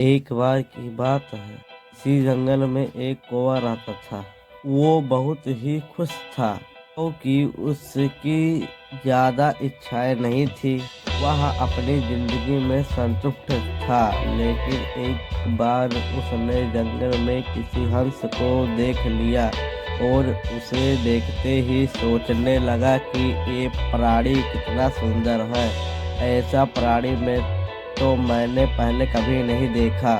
एक बार की बात है, इसी जंगल में एक कौवा रहता था। वो बहुत ही खुश था क्योंकि उसकी ज़्यादा इच्छाएं नहीं थी। वह अपनी जिंदगी में संतुष्ट था। लेकिन एक बार उसने जंगल में किसी हंस को देख लिया और उसे देखते ही सोचने लगा कि ये प्राणी कितना सुंदर है। ऐसा प्राणी में तो मैंने पहले कभी नहीं देखा।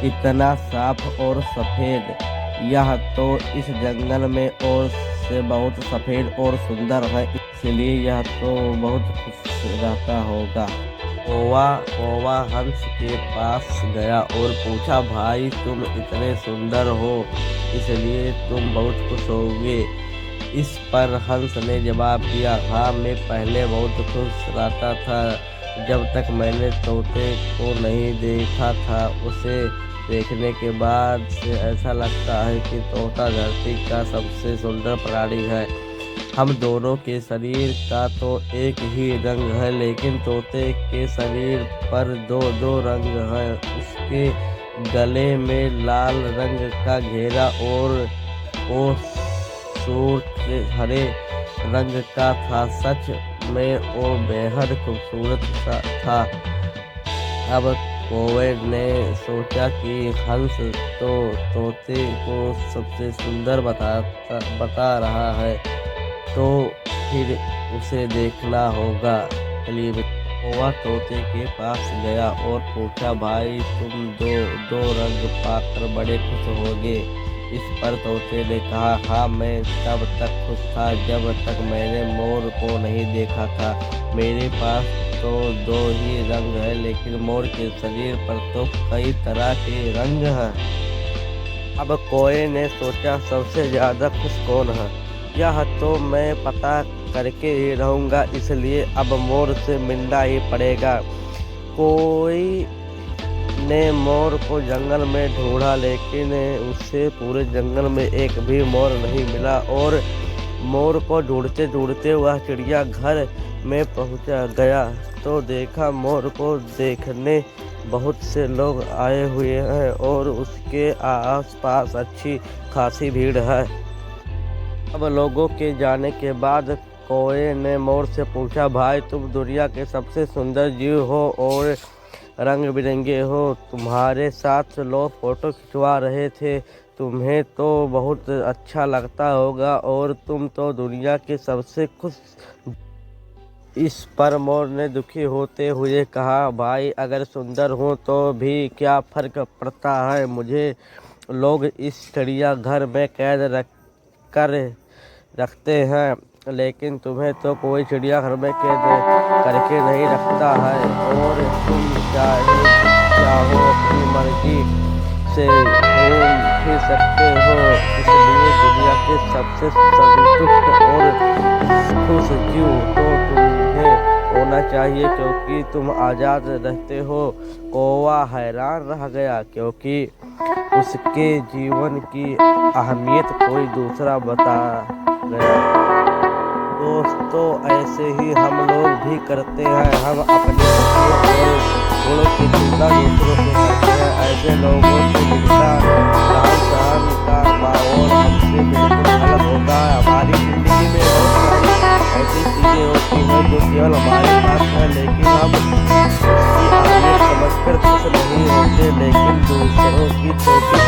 इतना साफ और सफेद, यह तो इस जंगल में और से बहुत सफेद और सुंदर है, इसलिए यह तो बहुत खुश रहता होगा। कौवा कौवा हंस के पास गया और पूछा, भाई तुम इतने सुंदर हो, इसलिए तुम बहुत खुश होगे। इस पर हंस ने जवाब दिया, हाँ मैं पहले बहुत खुश रहता था जब तक मैंने तोते को नहीं देखा था। उसे देखने के बाद से ऐसा लगता है कि तोता धरती का सबसे सुंदर प्राणी है। हम दोनों के शरीर का तो एक ही रंग है, लेकिन तोते के शरीर पर दो दो रंग हैं। उसके गले में लाल रंग का घेरा और वो सूट हरे रंग का था। सच में वो बेहद खूबसूरत था। अब कौवे ने सोचा कि हंस तो तोते को सबसे सुंदर बता रहा है, तो फिर उसे देखना होगा। चलिए, कौवा तोते के पास गया और पूछा, भाई तुम दो रंग पाकर बड़े खुश होगे। इस पर तोते ने कहा, हाँ मैं तब तक खुश था जब तक मैंने मोर को नहीं देखा था। मेरे पास तो दो ही रंग है, लेकिन मोर के शरीर पर तो कई तरह के रंग हैं। अब कौवे ने सोचा, सबसे ज्यादा खुश कौन है, यह तो मैं पता करके ही रहूंगा, इसलिए अब मोर से मिलना ही पड़ेगा। कोई ने मोर को जंगल में ढूंढा, लेकिन उसे पूरे जंगल में एक भी मोर नहीं मिला। और मोर को ढूंढते ढूंढते वह चिड़िया घर में पहुंचा गया तो देखा मोर को देखने बहुत से लोग आए हुए हैं और उसके आसपास अच्छी खासी भीड़ है। अब लोगों के जाने के बाद कौवे ने मोर से पूछा, भाई तुम दुनिया के सबसे सुंदर जीव हो और रंग बिरंगे हो। तुम्हारे साथ लोग फोटो खिंचवा रहे थे, तुम्हें तो बहुत अच्छा लगता होगा और तुम तो दुनिया के सबसे खुश। इस पर मोर ने दुखी होते हुए कहा, भाई अगर सुंदर हूँ तो भी क्या फर्क पड़ता है, मुझे लोग इस चिड़िया घर में कैद रखते हैं, लेकिन तुम्हें तो कोई चिड़ियाघर में कैद करके नहीं रखता है और तुम चाहो अपनी मर्जी से घूम फिर सकते हो। इसलिए दुनिया के सबसे संतुष्ट और खुश जीव तो तुम्हें होना चाहिए, क्योंकि तुम आज़ाद रहते हो। कौवा हैरान रह गया, क्योंकि उसके जीवन की अहमियत कोई दूसरा बता गया। दोस्तों, ऐसे ही हम लोग भी करते हैं। हम अपनी खुशियों और गुणों की तुलना दूसरों से करते हैं। ऐसे लोगों से मिलता रहन-सहन का माहौल हमसे बिल्कुल अलग होता है। हमारी जिंदगी में बहुत सारी ऐसी चीजें होती हैं जो केवल हमारे पास है, लेकिन हम उसकी अहमियत समझकर खुश नहीं होते, लेकिन दूसरों की छोटी